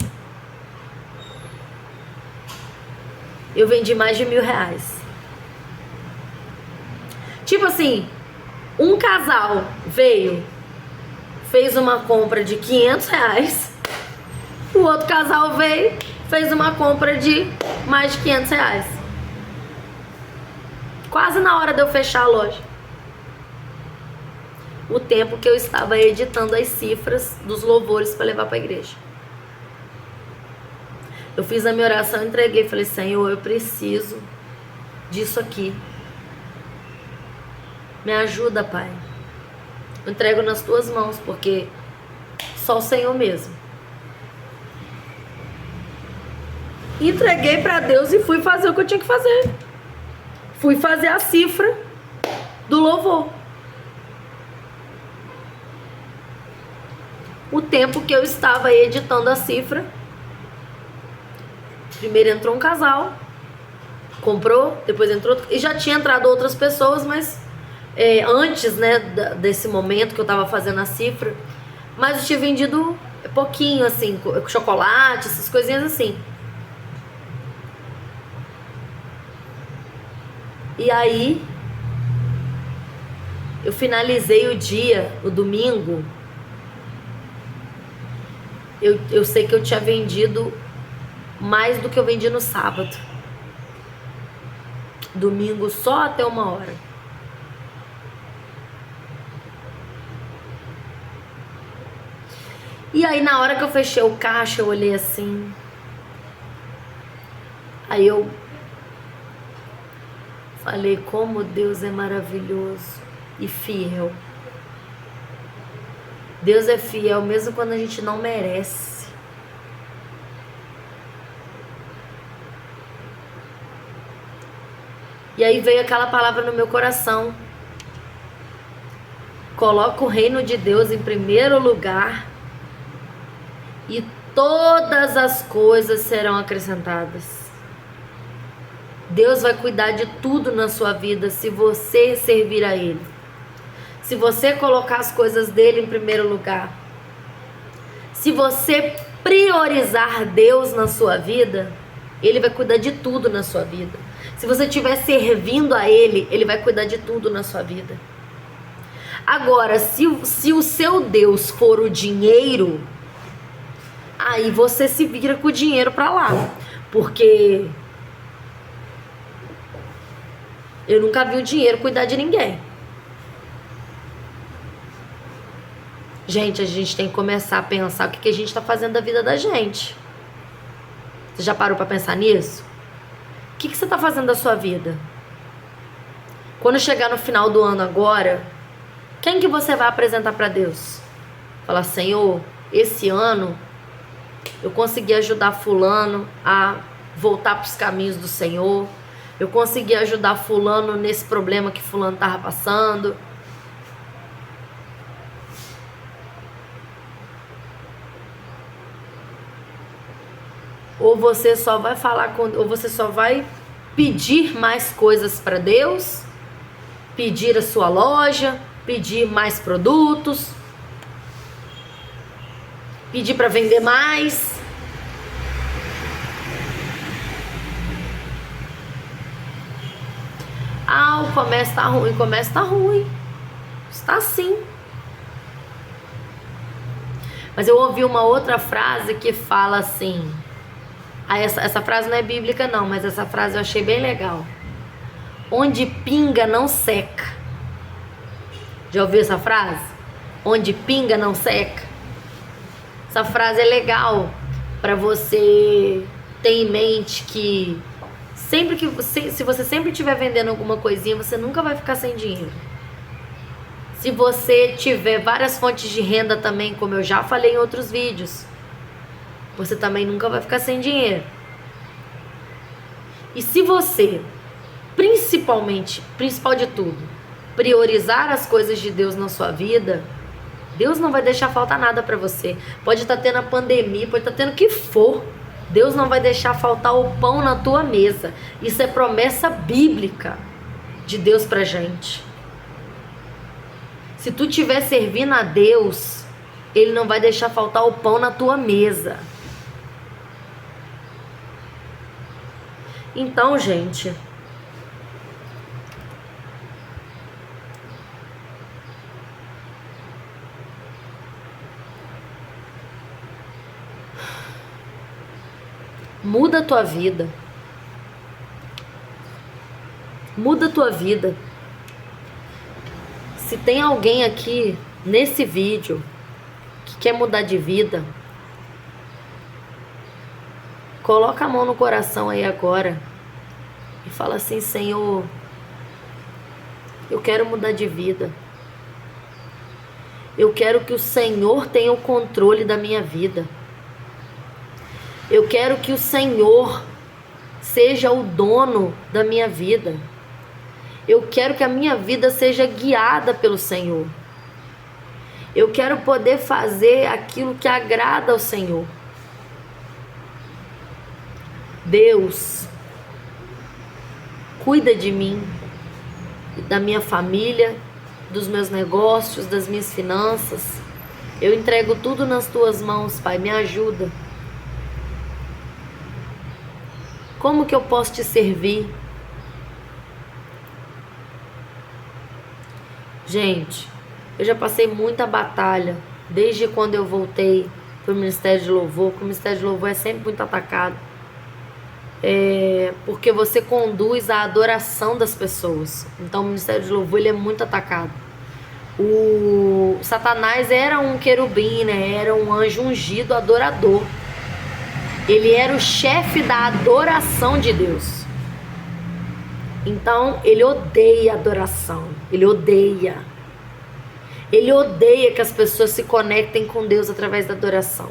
eu vendi mais de R$1.000. Tipo assim, um casal fez uma compra de R$500, o outro casal fez uma compra de mais de R$500. Quase na hora de eu fechar a loja. O tempo que eu estava editando as cifras dos louvores para levar para a igreja. Eu fiz a minha oração, entreguei, falei, Senhor, eu preciso disso aqui. Me ajuda, Pai. Eu entrego nas tuas mãos, porque só o Senhor mesmo. Entreguei para Deus e fui fazer o que eu tinha que fazer. Fui fazer a cifra do louvor. O tempo que eu estava editando a cifra, primeiro entrou um casal, comprou, depois entrou, e já tinha entrado outras pessoas, mas antes, né, desse momento que eu tava fazendo a cifra, Mas eu tinha vendido pouquinho, assim, chocolate, essas coisinhas assim. E aí, eu finalizei o dia, o domingo. Eu sei que eu tinha vendido mais do que eu vendi no sábado. Domingo só até 1 hora. E aí na hora que eu fechei o caixa, eu olhei assim. Aí eu falei, como Deus é maravilhoso e fiel. Deus é fiel mesmo quando a gente não merece. E aí veio aquela palavra no meu coração. Coloca o reino de Deus em primeiro lugar e todas as coisas serão acrescentadas. Deus vai cuidar de tudo na sua vida se você servir a Ele. Se você colocar as coisas dele em primeiro lugar. Se você priorizar Deus na sua vida, Ele vai cuidar de tudo na sua vida. Se você estiver servindo a Ele, Ele vai cuidar de tudo na sua vida. Agora, se o seu Deus for o dinheiro, aí você se vira com o dinheiro pra lá. Porque eu nunca vi o dinheiro cuidar de ninguém. Gente, a gente tem que começar a pensar o que a gente tá fazendo da vida da gente. Você já parou pra pensar nisso? O que você tá fazendo da sua vida? Quando chegar no final do ano agora, quem que você vai apresentar pra Deus? Falar, Senhor, esse ano eu consegui ajudar fulano a voltar pros caminhos do Senhor. Eu consegui ajudar fulano nesse problema que fulano tava passando. Ou você só vai ou você só vai pedir mais coisas para Deus, pedir a sua loja, pedir mais produtos, pedir para vender mais. Ah, o comércio tá ruim, o comércio tá ruim. Está assim. Mas eu ouvi uma outra frase que fala assim. Ah, essa frase não é bíblica não, mas essa frase eu achei bem legal. Onde pinga não seca. Já ouviu essa frase? Onde pinga não seca. Essa frase é legal para você ter em mente que se você sempre estiver vendendo alguma coisinha, você nunca vai ficar sem dinheiro. Se você tiver várias fontes de renda também, como eu já falei em outros vídeos, você também nunca vai ficar sem dinheiro. E se você, principal de tudo, priorizar as coisas de Deus na sua vida, Deus não vai deixar faltar nada pra você. Pode estar tendo a pandemia, pode estar tendo o que for, Deus não vai deixar faltar o pão na tua mesa. Isso é promessa bíblica de Deus pra gente. Se tu estiver servindo a Deus, Ele não vai deixar faltar o pão na tua mesa. Então, gente, muda a tua vida. Muda a tua vida. Se tem alguém aqui nesse vídeo que quer mudar de vida, coloca a mão no coração aí agora e fala assim, Senhor, eu quero mudar de vida. Eu quero que o Senhor tenha o controle da minha vida. Eu quero que o Senhor seja o dono da minha vida. Eu quero que a minha vida seja guiada pelo Senhor. Eu quero poder fazer aquilo que agrada ao Senhor. Deus, cuida de mim, da minha família, dos meus negócios, das minhas finanças. Eu entrego tudo nas tuas mãos, Pai, me ajuda. Como que eu posso te servir? Gente, eu já passei muita batalha desde quando eu voltei pro Ministério de Louvor, porque o Ministério de Louvor é sempre muito atacado. Porque você conduz a adoração das pessoas. Então o Ministério de Louvor ele é muito atacado. O Satanás era um querubim, né? Era um anjo ungido adorador. Ele era o chefe da adoração de Deus. Então ele odeia adoração. Ele odeia que as pessoas se conectem com Deus através da adoração.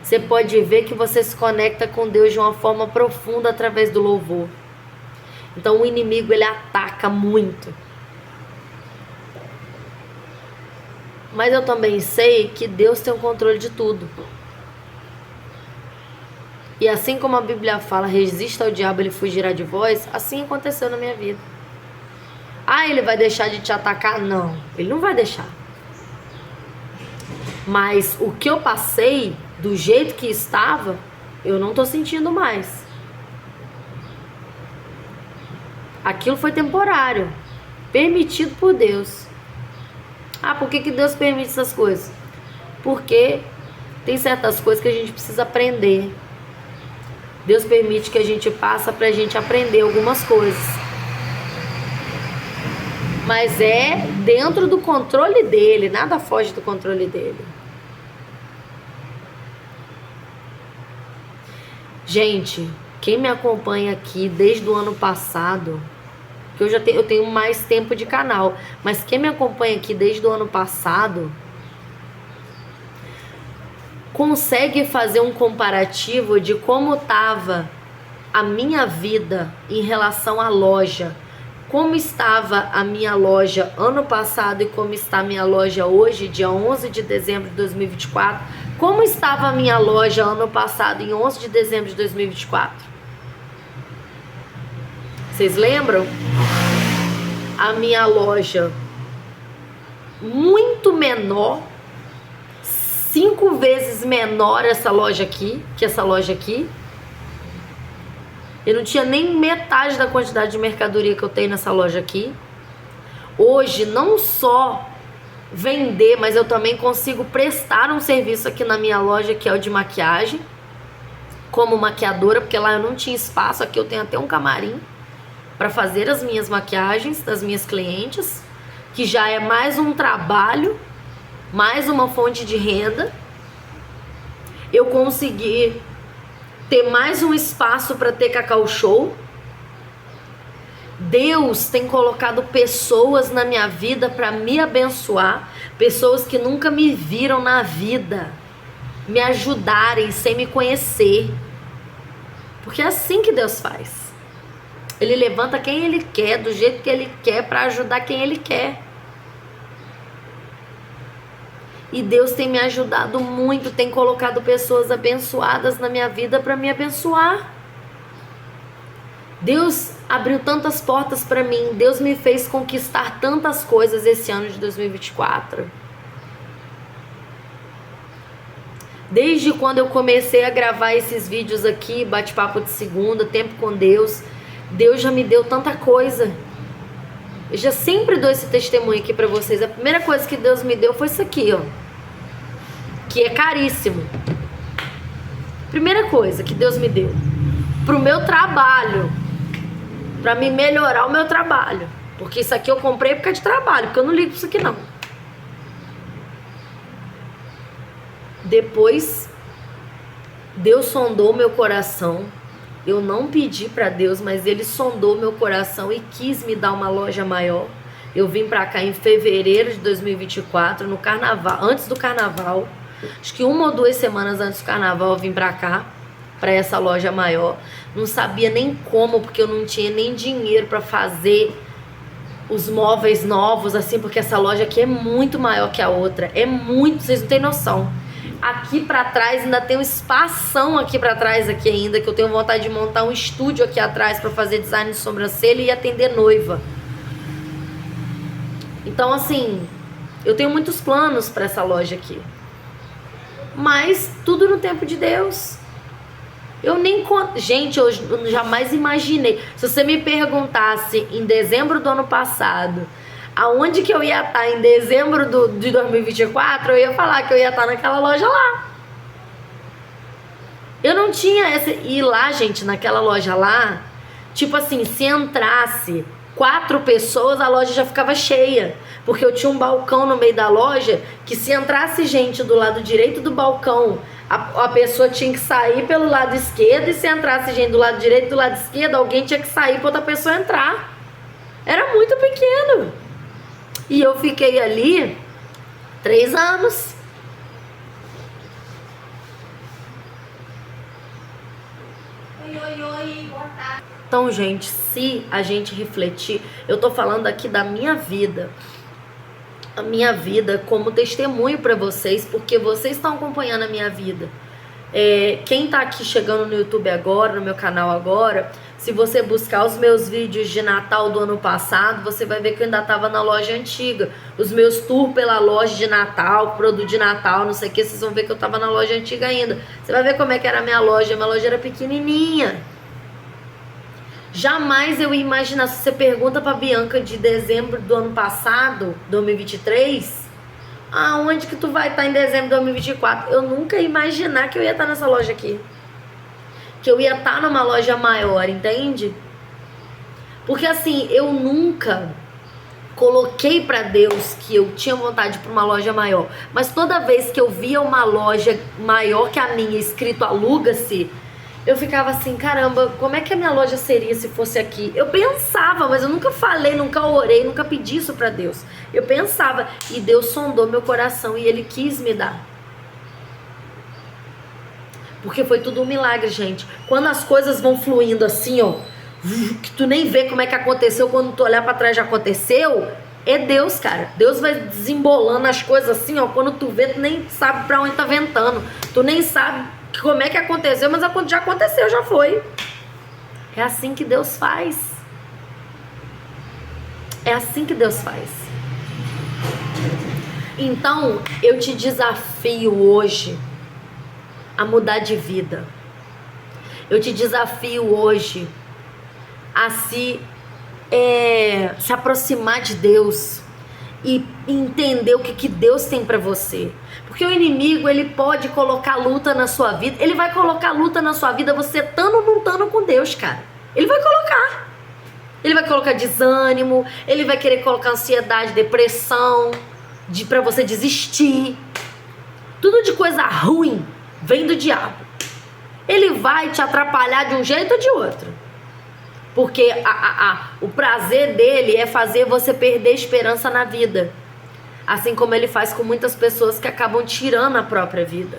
Você pode ver que você se conecta com Deus de uma forma profunda através do louvor. Então o inimigo ele ataca muito. Mas eu também sei que Deus tem o controle de tudo. E assim como a Bíblia fala, resista ao diabo, ele fugirá de vós, assim aconteceu na minha vida. Ah, ele vai deixar de te atacar? Não, ele não vai deixar. Mas o que eu passei, do jeito que estava, eu não tô sentindo mais. Aquilo foi temporário, permitido por Deus. Ah, por que Deus permite essas coisas? Porque tem certas coisas que a gente precisa aprender. Deus permite que a gente passe pra gente aprender algumas coisas. Mas é dentro do controle dele, nada foge do controle dele. Gente, quem me acompanha aqui desde o ano passado, que eu tenho mais tempo de canal, mas quem me acompanha aqui desde o ano passado consegue fazer um comparativo de como estava a minha vida em relação à loja. Como estava a minha loja ano passado e como está a minha loja hoje, dia 11 de dezembro de 2024. Como estava a minha loja ano passado, em 11 de dezembro de 2024? Vocês lembram? A minha loja muito menor, 5 vezes menor essa loja aqui, que essa loja aqui. Eu não tinha nem metade da quantidade de mercadoria que eu tenho nessa loja aqui. Hoje, não só vender, mas eu também consigo prestar um serviço aqui na minha loja, que é o de maquiagem, como maquiadora, porque lá eu não tinha espaço. Aqui eu tenho até um camarim para fazer as minhas maquiagens das minhas clientes, que já é mais um trabalho, mais uma fonte de renda. Eu consegui ter mais um espaço para ter Cacau Show. Deus tem colocado pessoas na minha vida para me abençoar, pessoas que nunca me viram na vida, me ajudarem sem me conhecer. Porque é assim que Deus faz. Ele levanta quem Ele quer, do jeito que Ele quer, para ajudar quem Ele quer. E Deus tem me ajudado muito, tem colocado pessoas abençoadas na minha vida para me abençoar. Deus abriu tantas portas para mim, Deus me fez conquistar tantas coisas esse ano de 2024. Desde quando eu comecei a gravar esses vídeos aqui, bate-papo de segunda, tempo com Deus, Deus já me deu tanta coisa. Eu já sempre dou esse testemunho aqui pra vocês. A primeira coisa que Deus me deu foi isso aqui, ó, que é caríssimo. Primeira coisa que Deus me deu pro meu trabalho, pra me melhorar o meu trabalho, porque isso aqui eu comprei por causa de trabalho, porque eu não ligo pra isso aqui não. Depois Deus sondou meu coração. Eu não pedi para Deus, mas Ele sondou meu coração e quis me dar uma loja maior. Eu vim para cá em fevereiro de 2024, no carnaval, antes do carnaval. Acho que 1 ou 2 semanas antes do carnaval eu vim para cá, para essa loja maior. Não sabia nem como, porque eu não tinha nem dinheiro para fazer os móveis novos, assim, porque essa loja aqui é muito maior que a outra. É muito, vocês não têm noção. Aqui pra trás ainda tem um espação aqui pra trás aqui ainda, que eu tenho vontade de montar um estúdio aqui atrás pra fazer design de sobrancelha e atender noiva. Então assim, Eu tenho muitos planos para essa loja aqui. Mas tudo no tempo de Deus. Gente, eu jamais imaginei. Se você me perguntasse em dezembro do ano passado, aonde que eu ia estar em dezembro de 2024, eu ia falar que eu ia estar naquela loja lá. Eu não tinha essa... E lá, gente, naquela loja lá, tipo assim, se entrasse 4 pessoas, a loja já ficava cheia. Porque eu tinha um balcão no meio da loja que se entrasse gente do lado direito do balcão, a pessoa tinha que sair pelo lado esquerdo, e se entrasse gente do lado direito e do lado esquerdo, alguém tinha que sair para outra pessoa entrar. Era muito pequeno. E eu fiquei ali 3 anos. Oi, boa tarde. Então, gente, se a gente refletir, eu tô falando aqui da minha vida. A minha vida como testemunho para vocês, porque vocês estão acompanhando a minha vida. Quem tá aqui chegando no YouTube agora, no meu canal agora, se você buscar os meus vídeos de Natal do ano passado, você vai ver que eu ainda tava na loja antiga. Os meus tours pela loja de Natal, produto de Natal, não sei o que, vocês vão ver que eu tava na loja antiga ainda. Você vai ver como é que era a minha loja era pequenininha. Jamais eu ia imaginar, se você pergunta pra Bianca de dezembro do ano passado, 2023, aonde que tu vai estar em dezembro de 2024? Eu nunca ia imaginar que eu ia estar nessa loja aqui. Que eu ia estar numa loja maior, entende? Porque assim, eu nunca coloquei pra Deus que eu tinha vontade pra uma loja maior. Mas toda vez que eu via uma loja maior que a minha, escrito aluga-se, eu ficava assim, caramba, como é que a minha loja seria se fosse aqui? Eu pensava, mas eu nunca falei, nunca orei, nunca pedi isso pra Deus. Eu pensava, e Deus sondou meu coração e Ele quis me dar. Porque foi tudo um milagre, gente. Quando as coisas vão fluindo assim, ó, que tu nem vê como é que aconteceu, quando tu olhar pra trás já aconteceu, é Deus, cara. Deus vai desembolando as coisas assim, ó, quando tu vê, tu nem sabe pra onde tá ventando. Tu nem sabe como é que aconteceu, mas já aconteceu, já foi. É assim que Deus faz. É assim que Deus faz. Então, eu te desafio hoje a mudar de vida. Eu te desafio hoje a se aproximar de Deus e entender o que Deus tem pra você. Porque o inimigo, ele pode colocar luta na sua vida. Ele vai colocar luta na sua vida você estando ou não estando com Deus, cara. Ele vai colocar. Ele vai colocar desânimo. Ele vai querer colocar ansiedade, depressão, pra você desistir. Tudo de coisa ruim vem do diabo. Ele vai te atrapalhar de um jeito ou de outro. Porque o prazer dele é fazer você perder você na vida. Assim como ele faz com muitas pessoas que acabam tirando a própria vida.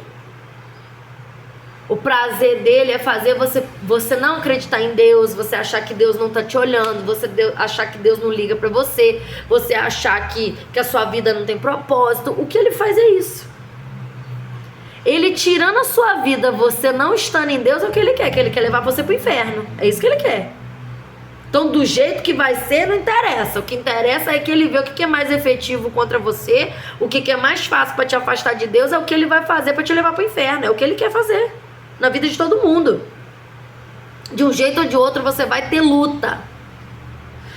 O prazer dele é fazer você não acreditar em Deus, você achar que Deus não tá te olhando, você achar que Deus não liga pra você, você achar que a sua vida não tem propósito. O que ele faz é isso. Ele tirando a sua vida, você não estando em Deus, é o que ele quer levar você pro inferno. É isso que ele quer. Então, do jeito que vai ser, não interessa. O que interessa é que ele vê o que é mais efetivo contra você, o que é mais fácil para te afastar de Deus, é o que ele vai fazer para te levar para o inferno. É o que ele quer fazer na vida de todo mundo. De um jeito ou de outro, você vai ter luta.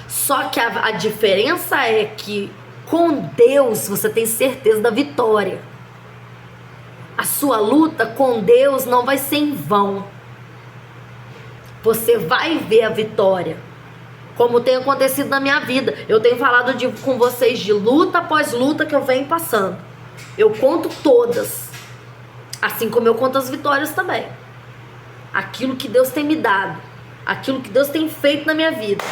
Só que a diferença é que com Deus você tem certeza da vitória. A sua luta com Deus não vai ser em vão. Você vai ver a vitória. Como tem acontecido na minha vida. Eu tenho falado com vocês de luta após luta que eu venho passando. Eu conto todas. Assim como eu conto as vitórias também. Aquilo que Deus tem me dado. Aquilo que Deus tem feito na minha vida.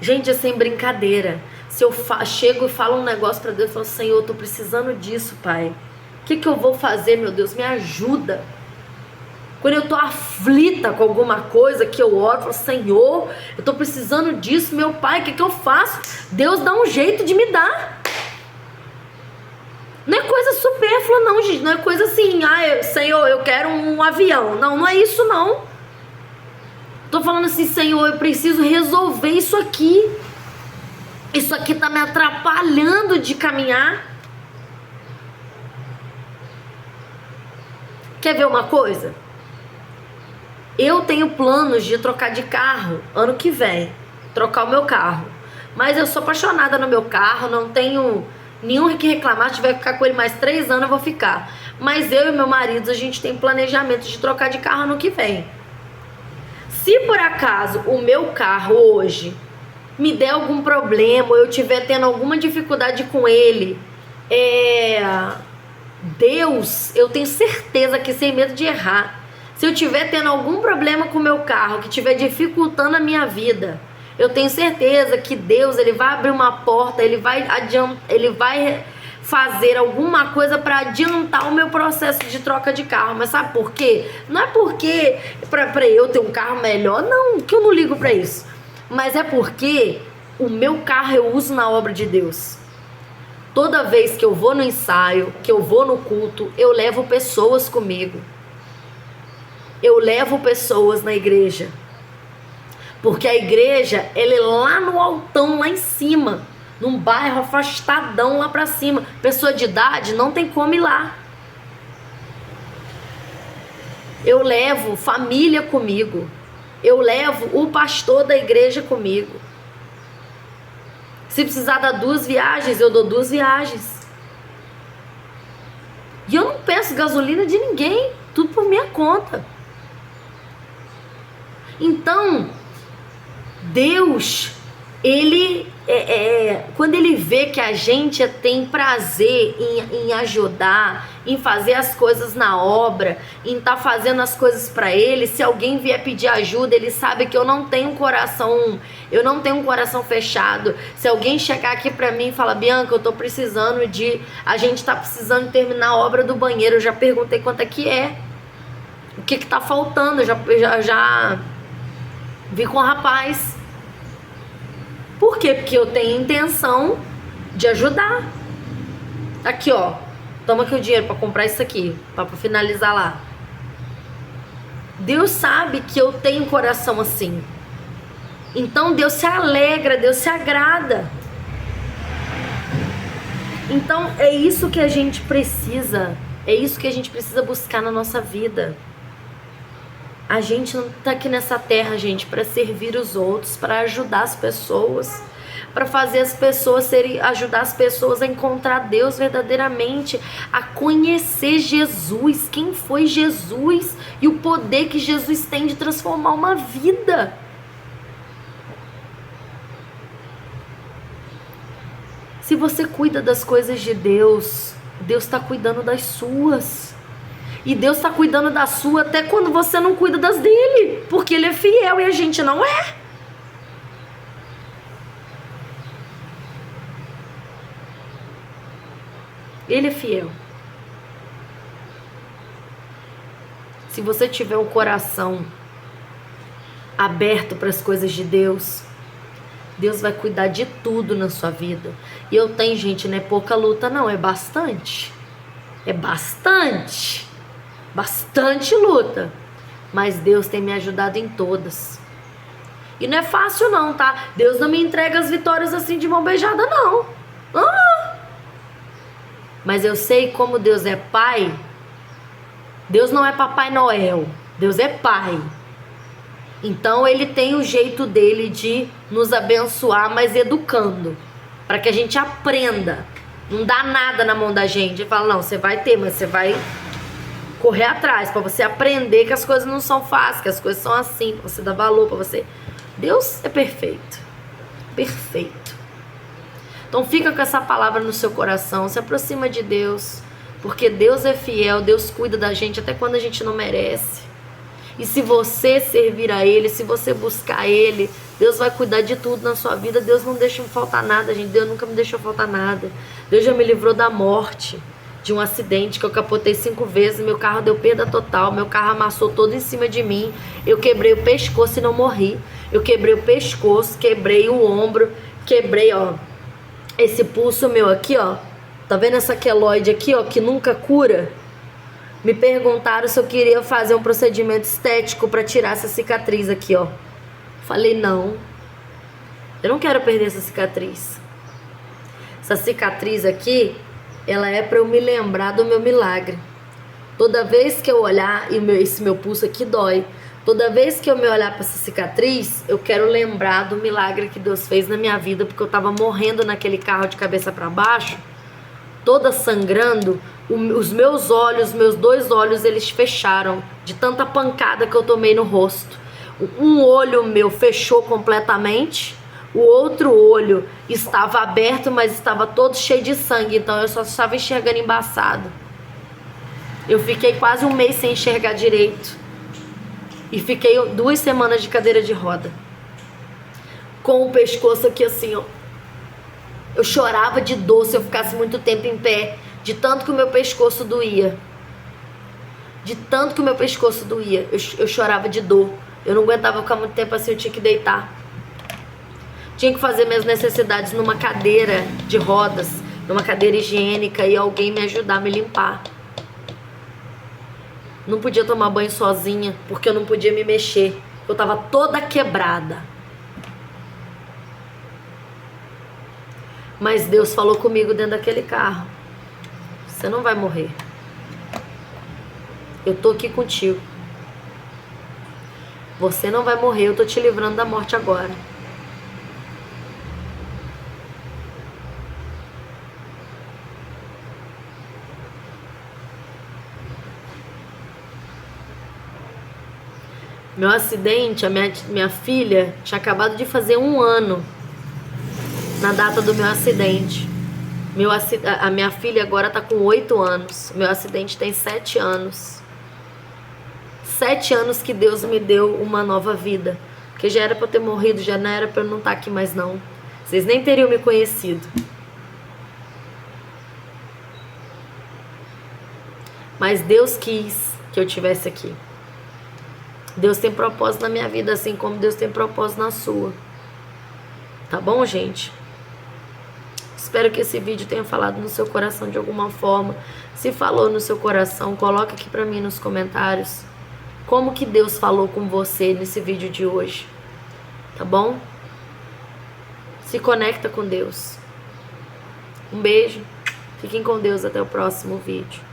Gente, é sem brincadeira. Se eu chego e falo um negócio para Deus, eu falo, Senhor, eu tô precisando disso, Pai. O que eu vou fazer, meu Deus? Me ajuda. Quando eu tô aflita com alguma coisa que eu oro, eu falo, Senhor, eu tô precisando disso, meu Pai, o que eu faço? Deus dá um jeito de me dar. Não é coisa supérflua não, gente, não é coisa assim, Senhor, eu quero um avião. Não é isso não. Tô falando assim, Senhor, eu preciso resolver isso aqui. Isso aqui tá me atrapalhando de caminhar. Quer ver uma coisa? Eu tenho planos de trocar de carro ano que vem. Trocar o meu carro. Mas eu sou apaixonada no meu carro, não tenho nenhum que reclamar. Se tiver que ficar com ele mais 3 anos, eu vou ficar. Mas eu e meu marido, a gente tem planejamento de trocar de carro ano que vem. Se por acaso o meu carro hoje me der algum problema, ou eu estiver tendo alguma dificuldade com ele, Deus, eu tenho certeza que, sem medo de errar, se eu estiver tendo algum problema com o meu carro, que estiver dificultando a minha vida, eu tenho certeza que Deus, ele vai abrir uma porta, ele vai fazer alguma coisa para adiantar o meu processo de troca de carro. Mas sabe por quê? Não é porque para eu ter um carro melhor, não, que eu não ligo para isso. Mas é porque o meu carro eu uso na obra de Deus. Toda vez que eu vou no ensaio, que eu vou no culto, eu levo pessoas comigo. Eu levo pessoas na igreja. Porque a igreja, ela é lá no altão, lá em cima. Num bairro afastadão lá pra cima. Pessoa de idade não tem como ir lá. Eu levo família comigo. Eu levo o pastor da igreja comigo. Se precisar dar 2 viagens, eu dou 2 viagens. E eu não peço gasolina de ninguém. Tudo por minha conta. Então, Deus, ele quando ele vê que a gente tem prazer em ajudar, em fazer as coisas na obra, em estar fazendo as coisas para ele, se alguém vier pedir ajuda, ele sabe que eu não tenho um coração fechado. Se alguém chegar aqui para mim e falar: Bianca, eu tô precisando a gente tá precisando terminar a obra do banheiro, eu já perguntei quanto é que é, o que tá faltando, eu já vi com o rapaz. Por quê? Porque eu tenho intenção de ajudar. Aqui, ó. Toma aqui o dinheiro para comprar isso aqui, para finalizar lá. Deus sabe que eu tenho um coração assim. Então Deus se alegra, Deus se agrada. Então é isso que a gente precisa. É isso que a gente precisa buscar na nossa vida. A gente não tá aqui nessa terra, gente, para servir os outros, para ajudar as pessoas, para fazer as pessoas ajudar as pessoas a encontrar Deus verdadeiramente, a conhecer Jesus, quem foi Jesus e o poder que Jesus tem de transformar uma vida. Se você cuida das coisas de Deus, Deus está cuidando das suas. E Deus está cuidando da sua até quando você não cuida das dele. Porque ele é fiel e a gente não é. Ele é fiel. Se você tiver um coração aberto para as coisas de Deus, Deus vai cuidar de tudo na sua vida. E eu tenho, gente, não é pouca luta não, é bastante. É bastante. Bastante luta, mas Deus tem me ajudado em todas. E não é fácil não, tá? Deus não me entrega as vitórias assim de mão beijada não. Mas eu sei como Deus é pai. Deus não é Papai Noel, Deus é pai. Então ele tem o jeito dele de nos abençoar, mas educando, para que a gente aprenda. Não dá nada na mão da gente. Ele fala: não, você vai ter, mas você vai correr atrás, para você aprender que as coisas não são fáceis, que as coisas são assim, para você dar valor, para você. Deus é perfeito. Perfeito. Então fica com essa palavra no seu coração, se aproxima de Deus, porque Deus é fiel, Deus cuida da gente até quando a gente não merece. E se você servir a Ele, se você buscar Ele, Deus vai cuidar de tudo na sua vida. Deus não deixa me faltar nada, gente. Deus nunca me deixou faltar nada. Deus já me livrou da morte, de um acidente que eu capotei 5 vezes, meu carro deu perda total, meu carro amassou todo em cima de mim, eu quebrei o pescoço e não morri. Eu quebrei o pescoço, quebrei o ombro, quebrei, ó, esse pulso meu aqui, ó. Tá vendo essa queloide aqui, ó, que nunca cura? Me perguntaram se eu queria fazer um procedimento estético pra tirar essa cicatriz aqui, ó. Falei: não, eu não quero perder essa cicatriz. Essa cicatriz aqui, ela é para eu me lembrar do meu milagre. Toda vez que eu olhar, e esse meu pulso aqui dói, toda vez que eu me olhar para essa cicatriz, eu quero lembrar do milagre que Deus fez na minha vida, porque eu tava morrendo naquele carro de cabeça para baixo, toda sangrando. Os meus olhos, meus 2 olhos, eles fecharam de tanta pancada que eu tomei no rosto. Um olho meu fechou completamente, o outro olho estava aberto, mas estava todo cheio de sangue, então eu só estava enxergando embaçado. Eu fiquei quase 1 mês sem enxergar direito. E fiquei 2 semanas de cadeira de roda. Com o pescoço aqui assim, ó. Eu chorava de dor se eu ficasse muito tempo em pé. De tanto que o meu pescoço doía. De tanto que o meu pescoço doía. Eu chorava de dor. Eu não aguentava ficar muito tempo assim, eu tinha que deitar. Tinha que fazer minhas necessidades numa cadeira de rodas, numa cadeira higiênica, e alguém me ajudar a me limpar. Não podia tomar banho sozinha, porque eu não podia me mexer. Eu tava toda quebrada. Mas Deus falou comigo dentro daquele carro. Você não vai morrer. Eu tô aqui contigo. Você não vai morrer, eu tô te livrando da morte agora. Meu acidente, a minha filha tinha acabado de fazer 1 ano na data do meu acidente. A minha filha agora tá com 8 anos. Meu acidente tem 7 anos. 7 anos que Deus me deu uma nova vida. Porque já era pra eu ter morrido, já não era pra eu não estar aqui mais não. Vocês nem teriam me conhecido. Mas Deus quis que eu estivesse aqui. Deus tem propósito na minha vida, assim como Deus tem propósito na sua. Tá bom, gente? Espero que esse vídeo tenha falado no seu coração de alguma forma. Se falou no seu coração, coloca aqui pra mim nos comentários como que Deus falou com você nesse vídeo de hoje. Tá bom? Se conecta com Deus. Um beijo. Fiquem com Deus. Até o próximo vídeo.